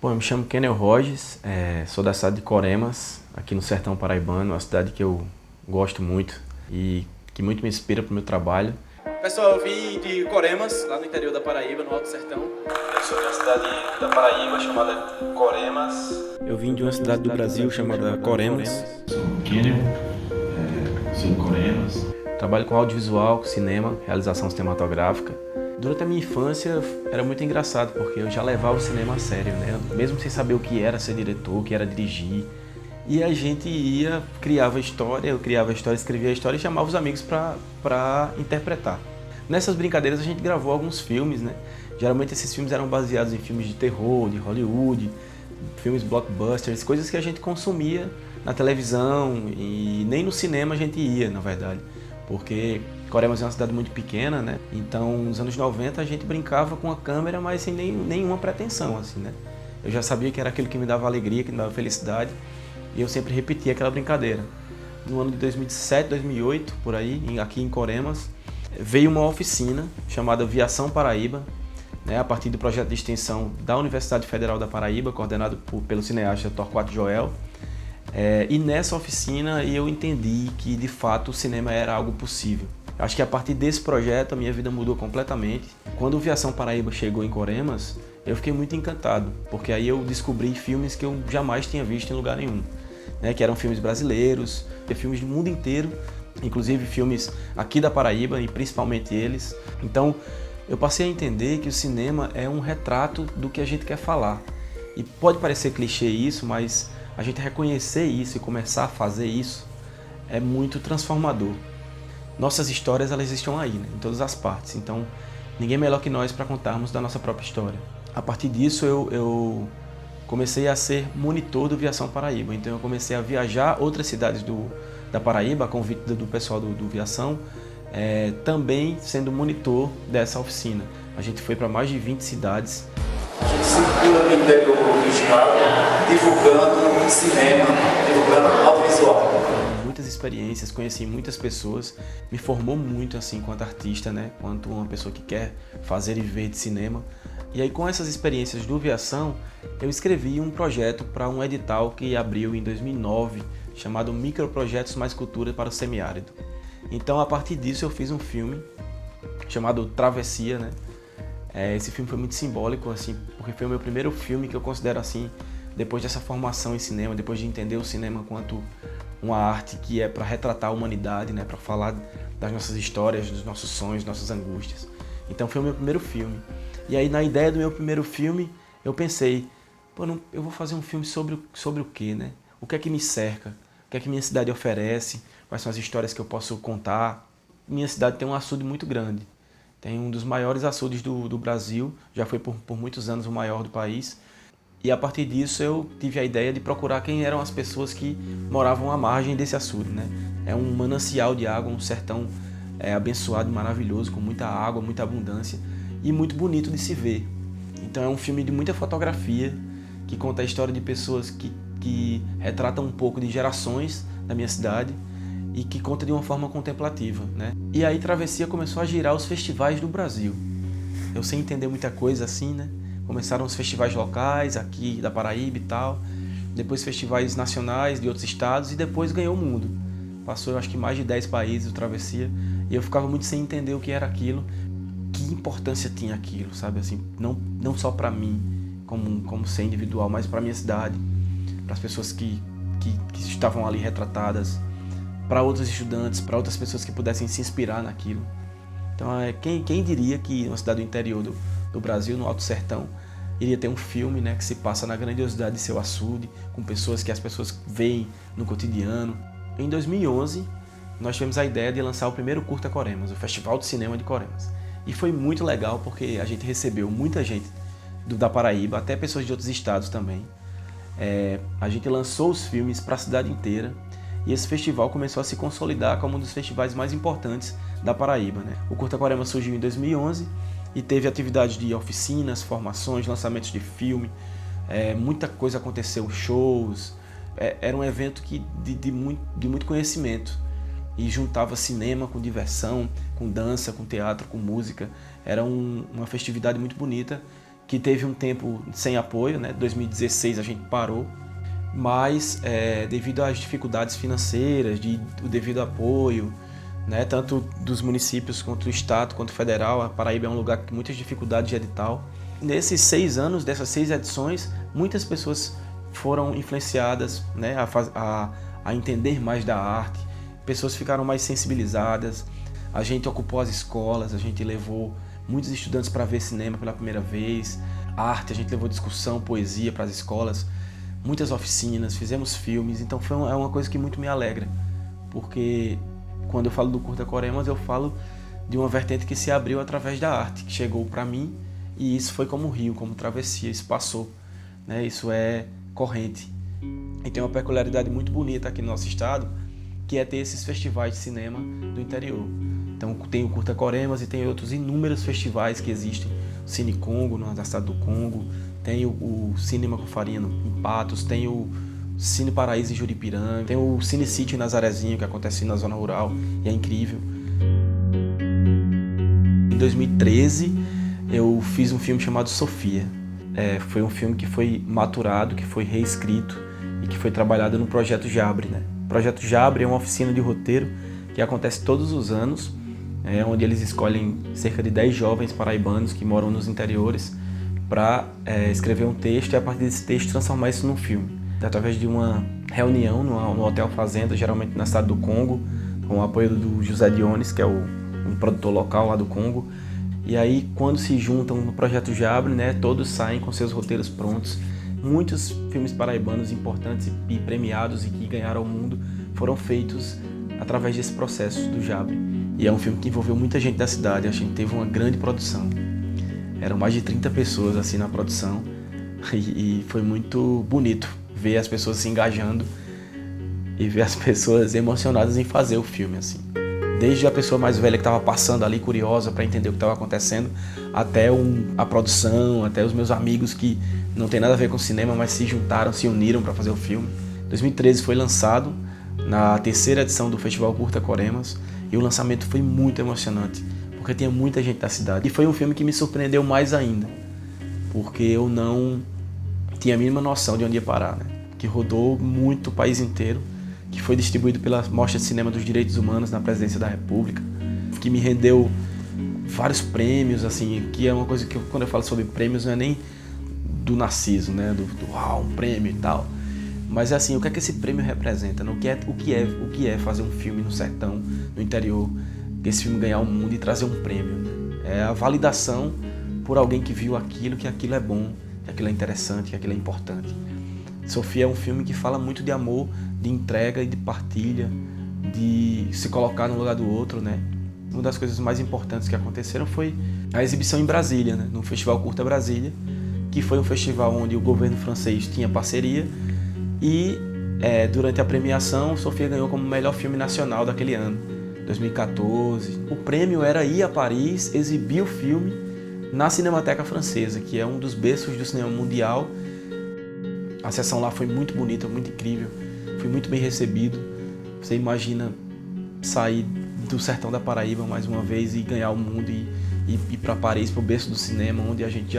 Bom, eu me chamo Kenel Rogers, sou da cidade de Coremas, aqui no sertão paraibano, uma cidade que eu gosto muito e que muito me inspira para o meu trabalho. Pessoal, eu vim de Coremas, lá no interior da Paraíba, no Alto Sertão. Eu sou de uma cidade da Paraíba chamada Coremas. Eu vim de uma cidade do Brasil chamada Coremas. Sou Kenel, sou de Coremas. Trabalho com audiovisual, cinema, realização cinematográfica. Durante a minha infância era muito engraçado, porque eu já levava o cinema a sério, né? Mesmo sem saber o que era ser diretor, o que era dirigir. E a gente criava história, eu criava a história, escrevia a história e chamava os amigos para interpretar. Nessas brincadeiras a gente gravou alguns filmes, né? Geralmente esses filmes eram baseados em filmes de terror, de Hollywood, filmes blockbusters, coisas que a gente consumia na televisão e nem no cinema a gente ia, na verdade. Porque Coremas é uma cidade muito pequena, né? Então, nos anos 90 a gente brincava com a câmera, mas sem nenhuma pretensão, assim, né? Eu já sabia que era aquilo que me dava alegria, que me dava felicidade, e eu sempre repetia aquela brincadeira. No ano de 2007, 2008, por aí, aqui em Coremas, veio uma oficina chamada Viação Paraíba, né, a partir do projeto de extensão da Universidade Federal da Paraíba, coordenado pelo cineasta Torquato Joel. E nessa oficina eu entendi que, de fato, o cinema era algo possível. Acho que a partir desse projeto a minha vida mudou completamente. Quando o Viação Paraíba chegou em Coremas, eu fiquei muito encantado, porque aí eu descobri filmes que eu jamais tinha visto em lugar nenhum, né, que eram filmes brasileiros, filmes do mundo inteiro, inclusive filmes aqui da Paraíba e principalmente eles. Então eu passei a entender que o cinema é um retrato do que a gente quer falar. E pode parecer clichê isso, mas a gente reconhecer isso e começar a fazer isso é muito transformador. Nossas histórias, elas estão aí, né, em todas as partes, então ninguém melhor que nós para contarmos da nossa própria história. A partir disso eu comecei a ser monitor do Viação Paraíba, então eu comecei a viajar outras cidades da Paraíba, a convite do pessoal do Viação, também sendo monitor dessa oficina. A gente foi para mais de 20 cidades. A gente circula no interior do estado, divulgando cinema, divulgando audiovisual. Muitas experiências, conheci muitas pessoas, me formou muito assim quanto artista, né? Quanto uma pessoa que quer fazer e viver de cinema. E aí com essas experiências do Viação, eu escrevi um projeto para um edital que abriu em 2009, chamado Microprojetos Mais Cultura para o Semiárido. Então a partir disso eu fiz um filme chamado Travessia, né? Esse filme foi muito simbólico, assim, porque foi o meu primeiro filme que eu considero assim, depois dessa formação em cinema, depois de entender o cinema quanto uma arte que é para retratar a humanidade, né, para falar das nossas histórias, dos nossos sonhos, das nossas angústias. Então foi o meu primeiro filme. E aí na ideia do meu primeiro filme, eu pensei, eu vou fazer um filme sobre o quê, né? O que é que me cerca? O que é que minha cidade oferece? Quais são as histórias que eu posso contar? Minha cidade tem um açude muito grande. Tem um dos maiores açudes do Brasil, já foi por muitos anos o maior do país. E a partir disso eu tive a ideia de procurar quem eram as pessoas que moravam à margem desse açude, né? É um manancial de água, um sertão abençoado e maravilhoso, com muita água, muita abundância e muito bonito de se ver. Então é um filme de muita fotografia, que conta a história de pessoas que retratam um pouco de gerações da minha cidade e que conta de uma forma contemplativa, né? E aí Travessia começou a girar os festivais do Brasil. Eu sem entender muita coisa assim, né? Começaram os festivais locais aqui da Paraíba e tal, depois festivais nacionais de outros estados e depois ganhou o mundo. Passou, eu acho que mais de 10 países o Travessia e eu ficava muito sem entender o que era aquilo, que importância tinha aquilo, sabe? Assim, não só para mim, como ser individual, mas para minha cidade, para as pessoas que estavam ali retratadas, para outros estudantes, para outras pessoas que pudessem se inspirar naquilo. Então, quem diria que uma cidade do interior do Brasil, no Alto Sertão, iria ter um filme, né, que se passa na grandiosidade de seu açude, com pessoas que as pessoas veem no cotidiano. Em 2011, nós tivemos a ideia de lançar o primeiro Curta Coremas, o Festival de Cinema de Coremas. E foi muito legal porque a gente recebeu muita gente da Paraíba, até pessoas de outros estados também. A gente lançou os filmes para a cidade inteira e esse festival começou a se consolidar como um dos festivais mais importantes da Paraíba, né? O Curta Coremas surgiu em 2011 e teve atividades de oficinas, formações, lançamentos de filme, muita coisa aconteceu, shows. Era um evento de muito conhecimento e juntava cinema com diversão, com dança, com teatro, com música. Era uma festividade muito bonita que teve um tempo sem apoio, né? 2016 a gente parou, mas devido às dificuldades financeiras, o devido apoio, né? Tanto dos municípios quanto do estado, quanto federal, a Paraíba é um lugar com muitas dificuldades de edital. Nesses 6 anos, dessas 6 edições, muitas pessoas foram influenciadas, né? A entender mais da arte, pessoas ficaram mais sensibilizadas, a gente ocupou as escolas, a gente levou muitos estudantes para ver cinema pela primeira vez, arte, a gente levou discussão, poesia para as escolas, muitas oficinas, fizemos filmes, então é uma coisa que muito me alegra, porque quando eu falo do Curta Coremas, eu falo de uma vertente que se abriu através da arte, que chegou para mim, e isso foi como rio, como travessia, isso passou, né? Isso é corrente. E tem uma peculiaridade muito bonita aqui no nosso estado, que é ter esses festivais de cinema do interior. Então tem o Curta Coremas e tem outros inúmeros festivais que existem. O Cine Congo, na cidade do Congo, tem o Cinema com Farinha em Patos, tem o Cine Paraíso em Juripiranga, tem o Cine City em Nazarezinho, que acontece na zona rural e é incrível. Em 2013 eu fiz um filme chamado Sofia. Foi um filme que foi maturado, que foi reescrito e que foi trabalhado no Projeto Jabre, né? O Projeto Jabre é uma oficina de roteiro que acontece todos os anos, onde eles escolhem cerca de 10 jovens paraibanos que moram nos interiores para escrever um texto e a partir desse texto transformar isso num filme. Através de uma reunião no Hotel Fazenda, geralmente na cidade do Congo, com o apoio do José Dionis, que é um produtor local lá do Congo. E aí, quando se juntam no Projeto Jabre, né, todos saem com seus roteiros prontos. Muitos filmes paraibanos importantes e premiados e que ganharam o mundo foram feitos através desse processo do Jabre. E é um filme que envolveu muita gente da cidade, a gente teve uma grande produção. Eram mais de 30 pessoas assim na produção e foi muito bonito ver as pessoas se engajando e ver as pessoas emocionadas em fazer o filme, assim. Desde a pessoa mais velha que estava passando ali, curiosa para entender o que estava acontecendo, até a produção, até os meus amigos que não tem nada a ver com cinema, mas se juntaram, se uniram para fazer o filme. 2013 foi lançado na 3ª edição do Festival Curta Coremas e o lançamento foi muito emocionante, porque tinha muita gente da cidade. E foi um filme que me surpreendeu mais ainda, porque eu não tinha a mínima noção de onde ia parar, né? Que rodou muito o país inteiro, que foi distribuído pela Mostra de Cinema dos Direitos Humanos na Presidência da República, que me rendeu vários prêmios, assim, que é uma coisa que quando eu falo sobre prêmios não é nem do narciso, né, um prêmio e tal, mas é assim, o que é que esse prêmio representa, né? O que é fazer um filme no sertão, no interior, esse filme ganhar o mundo e trazer um prêmio, né? É a validação por alguém que viu aquilo, que aquilo é bom, que aquilo é interessante, que aquilo é importante. Sofia é um filme que fala muito de amor, de entrega e de partilha, de se colocar no lugar do outro, né? Uma das coisas mais importantes que aconteceram foi a exibição em Brasília, né? No Festival Curta Brasília, que foi um festival onde o governo francês tinha parceria e durante a premiação, Sofia ganhou como melhor filme nacional daquele ano, 2014. O prêmio era ir a Paris exibir o filme na Cinemateca Francesa, que é um dos berços do cinema mundial. A sessão lá foi muito bonita, muito incrível, fui muito bem recebido. Você imagina sair do sertão da Paraíba mais uma vez e ganhar o mundo e ir para Paris, para o berço do cinema, onde a gente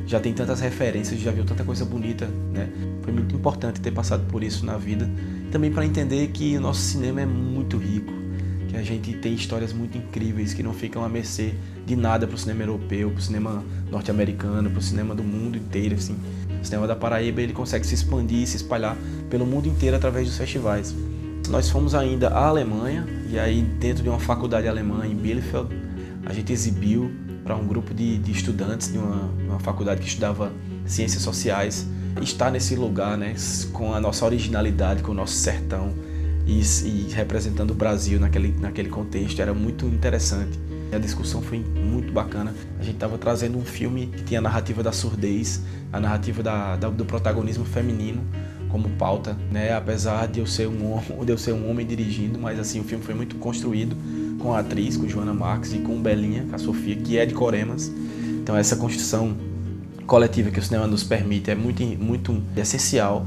já tem tantas referências, já viu tanta coisa bonita, né? Foi muito importante ter passado por isso na vida. Também para entender que o nosso cinema é muito rico, que a gente tem histórias muito incríveis que não ficam à mercê de nada para o cinema europeu, para o cinema norte-americano, para o cinema do mundo inteiro, assim. O cinema da Paraíba ele consegue se expandir e se espalhar pelo mundo inteiro através dos festivais. Nós fomos ainda à Alemanha, e aí dentro de uma faculdade alemã em Bielefeld, a gente exibiu para um grupo de estudantes de uma faculdade que estudava ciências sociais. Estar nesse lugar, né, com a nossa originalidade, com o nosso sertão e representando o Brasil naquele contexto, era muito interessante. A discussão foi muito bacana. A gente estava trazendo um filme que tinha a narrativa da surdez, a narrativa do protagonismo feminino como pauta, né? Apesar de eu ser um homem dirigindo, mas assim, o filme foi muito construído com a atriz, com Joana Marques e com Belinha, com a Sofia, que é de Coremas. Então essa construção coletiva que o cinema nos permite é muito essencial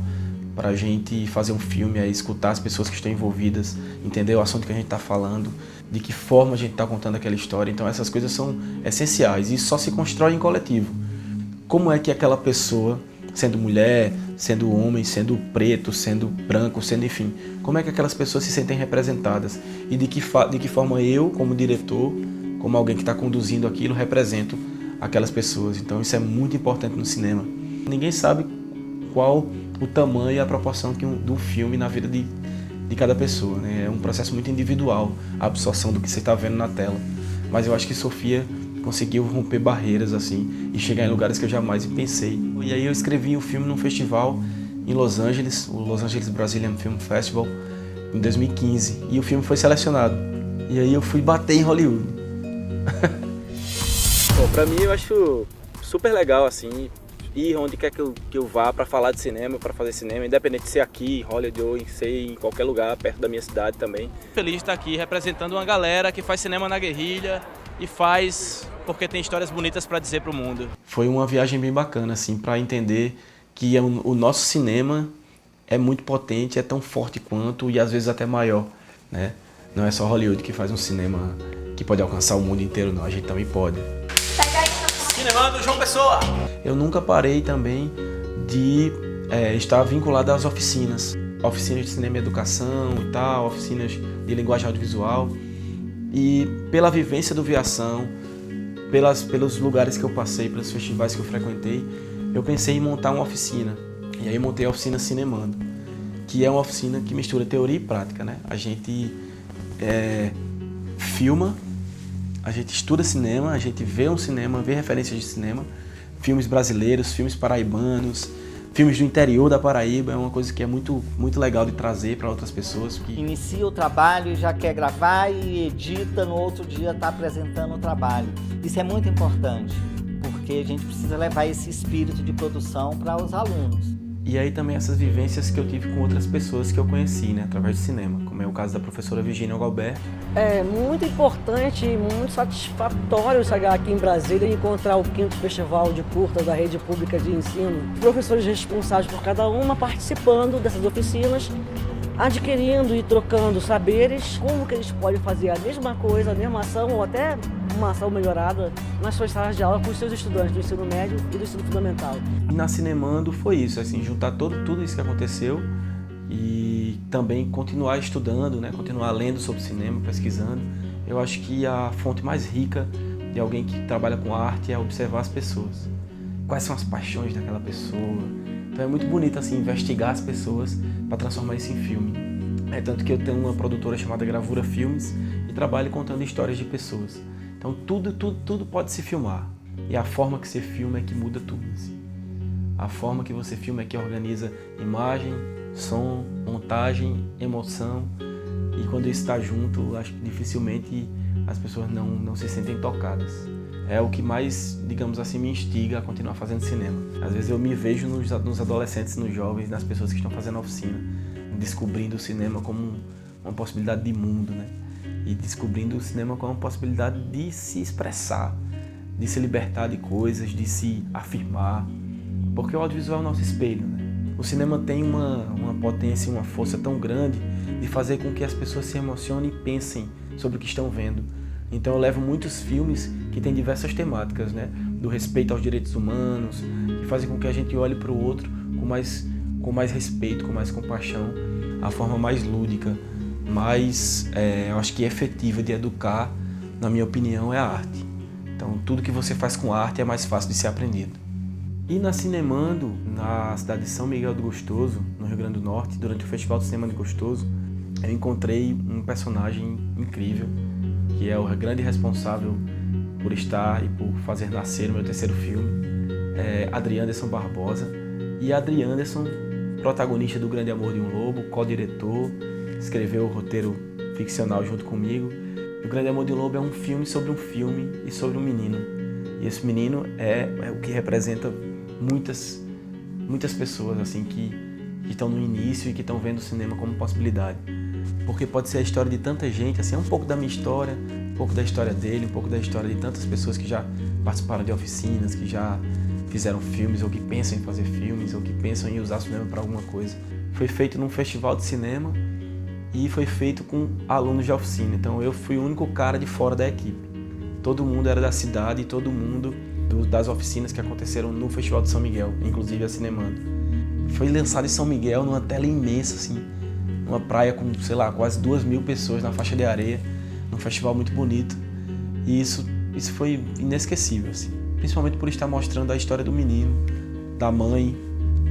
para a gente fazer um filme, escutar as pessoas que estão envolvidas, entender o assunto que a gente está falando, de que forma a gente está contando aquela história. Então essas coisas são essenciais e só se constrói em coletivo. como é que aquela pessoa, sendo mulher, sendo homem, sendo preto, sendo branco, sendo enfim, como é que aquelas pessoas se sentem representadas e de que forma eu, como diretor, como alguém que está conduzindo aquilo, represento aquelas pessoas. Então isso é muito importante no cinema. Ninguém sabe qual o tamanho e a proporção do filme na vida de cada pessoa, né? É um processo muito individual, a absorção do que você está vendo na tela. Mas eu acho que Sofia conseguiu romper barreiras assim e chegar em lugares que eu jamais pensei. E aí eu escrevi o filme num festival em Los Angeles, o Los Angeles Brazilian Film Festival, em 2015. E o filme foi selecionado. E aí eu fui bater em Hollywood. Bom, pra mim eu acho super legal assim, ir onde quer que eu vá para falar de cinema, para fazer cinema, independente de ser aqui, em Hollywood ou em qualquer lugar perto da minha cidade também. Feliz de estar aqui representando uma galera que faz cinema na guerrilha e faz porque tem histórias bonitas para dizer para o mundo. Foi uma viagem bem bacana assim, para entender que o nosso cinema é muito potente, é tão forte quanto e às vezes até maior, né? Não é só Hollywood que faz um cinema que pode alcançar o mundo inteiro, não. A gente também pode. Cinema do João Pessoa! Eu nunca parei também de estar vinculado às oficinas de cinema e educação e tal, oficinas de linguagem audiovisual. E pela vivência do Viação, pelos lugares que eu passei, pelos festivais que eu frequentei, eu pensei em montar uma oficina. E aí montei a oficina Cinemando, que é uma oficina que mistura teoria e prática, né? A gente filma, a gente estuda cinema, a gente vê um cinema, vê referências de cinema, filmes brasileiros, filmes paraibanos, filmes do interior da Paraíba. É uma coisa que é muito, muito legal de trazer para outras pessoas. Inicia o trabalho e já quer gravar e edita, no outro dia está apresentando o trabalho. Isso é muito importante, porque a gente precisa levar esse espírito de produção para os alunos. E aí também essas vivências que eu tive com outras pessoas que eu conheci, né, através do cinema, como é o caso da professora Virginia Galberto. É muito importante e muito satisfatório chegar aqui em Brasília e encontrar o 5º Festival de Curtas da Rede Pública de Ensino. Professores responsáveis por cada uma participando dessas oficinas, adquirindo e trocando saberes, como que eles podem fazer a mesma coisa, a mesma ação ou até uma ação melhorada nas suas salas de aula com os seus estudantes do ensino médio e do ensino fundamental. E na Cinemando foi isso, assim, juntar tudo isso que aconteceu e também continuar estudando, né, continuar lendo sobre cinema, pesquisando. Eu acho que a fonte mais rica de alguém que trabalha com arte é observar as pessoas. Quais são as paixões daquela pessoa. Então é muito bonito assim, investigar as pessoas para transformar isso em filme. É tanto que eu tenho uma produtora chamada Gravura Filmes e trabalho contando histórias de pessoas. Então tudo pode se filmar. E a forma que você filma é que muda tudo. Assim. A forma que você filma é que organiza imagem, som, montagem, emoção. E quando isso está junto, acho que dificilmente as pessoas não se sentem tocadas. É o que mais, digamos assim, me instiga a continuar fazendo cinema. Às vezes eu me vejo nos adolescentes, nos jovens, nas pessoas que estão fazendo oficina, descobrindo o cinema como uma possibilidade de mundo, né? E descobrindo o cinema como uma possibilidade de se expressar, de se libertar de coisas, de se afirmar. Porque o audiovisual é o nosso espelho, né? O cinema tem uma potência e uma força tão grande de fazer com que as pessoas se emocionem e pensem sobre o que estão vendo. Então eu levo muitos filmes que têm diversas temáticas, né? Do respeito aos direitos humanos, que fazem com que a gente olhe para o outro com mais respeito, com mais compaixão, a forma mais lúdica, mais, eu acho que efetiva de educar, na minha opinião, é a arte. Então tudo que você faz com arte é mais fácil de ser aprendido. E na Cinemando, na cidade de São Miguel do Gostoso, no Rio Grande do Norte, durante o Festival de Cinema de Gostoso, eu encontrei um personagem incrível, que é o grande responsável por estar e por fazer nascer o meu terceiro filme, Adrianderson Barbosa. E Adrianderson, protagonista do Grande Amor de um Lobo, co-diretor, escreveu o roteiro ficcional junto comigo. O Grande Amor de um Lobo é um filme sobre um filme e sobre um menino. E esse menino é o que representa muitas pessoas assim que estão no início e que estão vendo o cinema como possibilidade. Porque pode ser a história de tanta gente, assim, é um pouco da minha história, um pouco da história dele, um pouco da história de tantas pessoas que já participaram de oficinas, que já fizeram filmes, ou que pensam em fazer filmes, ou que pensam em usar o cinema para alguma coisa. Foi feito num festival de cinema e foi feito com alunos de oficina, então eu fui o único cara de fora da equipe. Todo mundo era da cidade e todo mundo das oficinas que aconteceram no Festival de São Miguel, inclusive a Cinemando. Foi lançado em São Miguel numa tela imensa, assim, numa praia com, sei lá, quase 2.000 pessoas na faixa de areia, num festival muito bonito. E isso foi inesquecível, assim, principalmente por estar mostrando a história do menino, da mãe,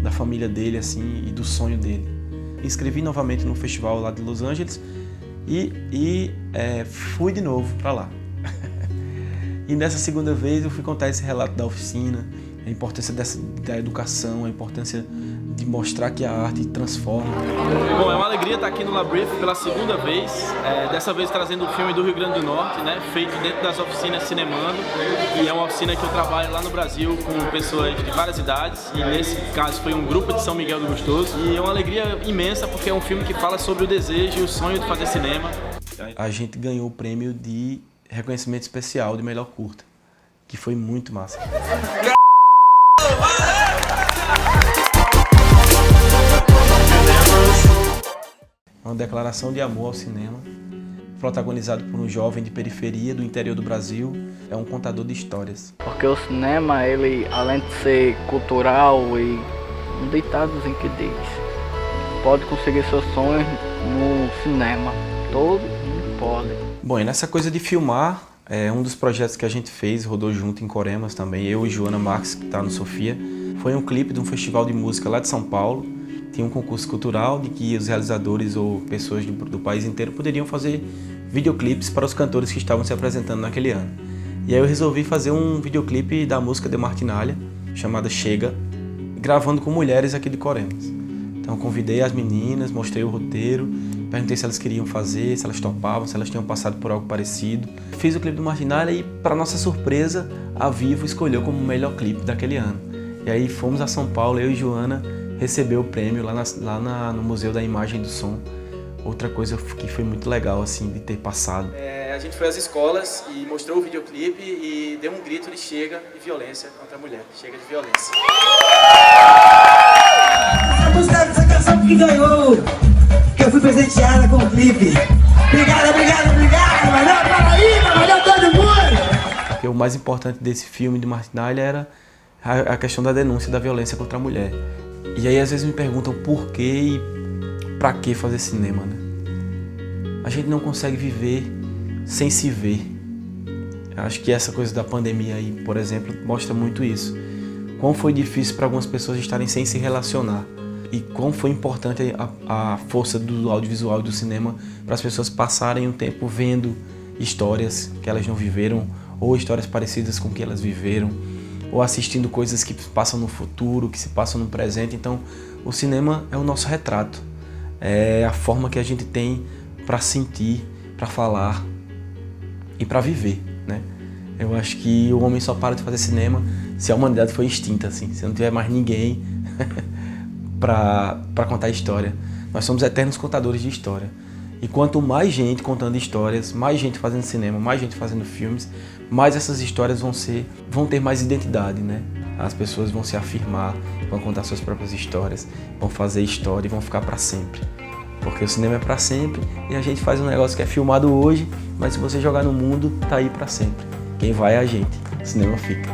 da família dele, assim, e do sonho dele. Me inscrevi novamente no festival lá de Los Angeles e fui de novo para lá. E nessa segunda vez eu fui contar esse relato da oficina, a importância da educação, a importância de mostrar que a arte transforma. Bom, é uma alegria estar aqui no Labrief pela segunda vez, dessa vez trazendo o filme do Rio Grande do Norte, né, feito dentro das oficinas Cinemando, e é uma oficina que eu trabalho lá no Brasil com pessoas de várias idades, e nesse caso foi um grupo de São Miguel do Gostoso, e é uma alegria imensa porque é um filme que fala sobre o desejo e o sonho de fazer cinema. A gente ganhou o prêmio de reconhecimento especial de melhor curta, que foi muito massa. Uma declaração de amor ao cinema, protagonizado por um jovem de periferia do interior do Brasil, é um contador de histórias. Porque o cinema, ele, além de ser cultural, e um ditadozinho que diz, pode conseguir seus sonhos no cinema, todo mundo pode. Bom, e nessa coisa de filmar, um dos projetos que a gente fez, rodou junto em Coremas também, eu e Joana Marques, que está no Sofia, foi um clipe de um festival de música lá de São Paulo. Tinha um concurso cultural de que os realizadores ou pessoas do país inteiro poderiam fazer videoclipes para os cantores que estavam se apresentando naquele ano. E aí eu resolvi fazer um videoclipe da música de Martinalha, chamada Chega, gravando com mulheres aqui de Coremas. Então convidei as meninas, mostrei o roteiro, perguntei se elas queriam fazer, se elas topavam, se elas tinham passado por algo parecido. Fiz o clipe do Martinalha e, para nossa surpresa, a Vivo escolheu como o melhor clipe daquele ano. E aí fomos a São Paulo, eu e Joana, recebeu o prêmio lá no Museu da Imagem e do Som. Outra coisa que foi muito legal, assim, de ter passado. A gente foi às escolas e mostrou o videoclipe e deu um grito de chega de violência contra a mulher. Chega de violência. A música dessa canção que ganhou, que eu fui presenteada com o clipe. Obrigado, obrigado, obrigado. Valeu, Paraíba, valeu todo mundo. Porque o mais importante desse filme de Martinalha era a questão da denúncia da violência contra a mulher. E aí às vezes me perguntam por que e pra que fazer cinema, né? A gente não consegue viver sem se ver. Eu acho que essa coisa da pandemia aí, por exemplo, mostra muito isso. Quão foi difícil para algumas pessoas estarem sem se relacionar. E quão foi importante a força do audiovisual e do cinema para as pessoas passarem um tempo vendo histórias que elas não viveram, ou histórias parecidas com o que elas viveram, ou assistindo coisas que passam no futuro, que se passam no presente. Então, o cinema é o nosso retrato. É a forma que a gente tem para sentir, para falar e para viver, né? Eu acho que o homem só para de fazer cinema se a humanidade for extinta, assim, se não tiver mais ninguém para contar história. Nós somos eternos contadores de história. E quanto mais gente contando histórias, mais gente fazendo cinema, mais gente fazendo filmes, mais essas histórias vão ter mais identidade, né? As pessoas vão se afirmar, vão contar suas próprias histórias, vão fazer história e vão ficar para sempre. Porque o cinema é para sempre e a gente faz um negócio que é filmado hoje, mas se você jogar no mundo, tá aí para sempre. Quem vai é a gente, o cinema fica.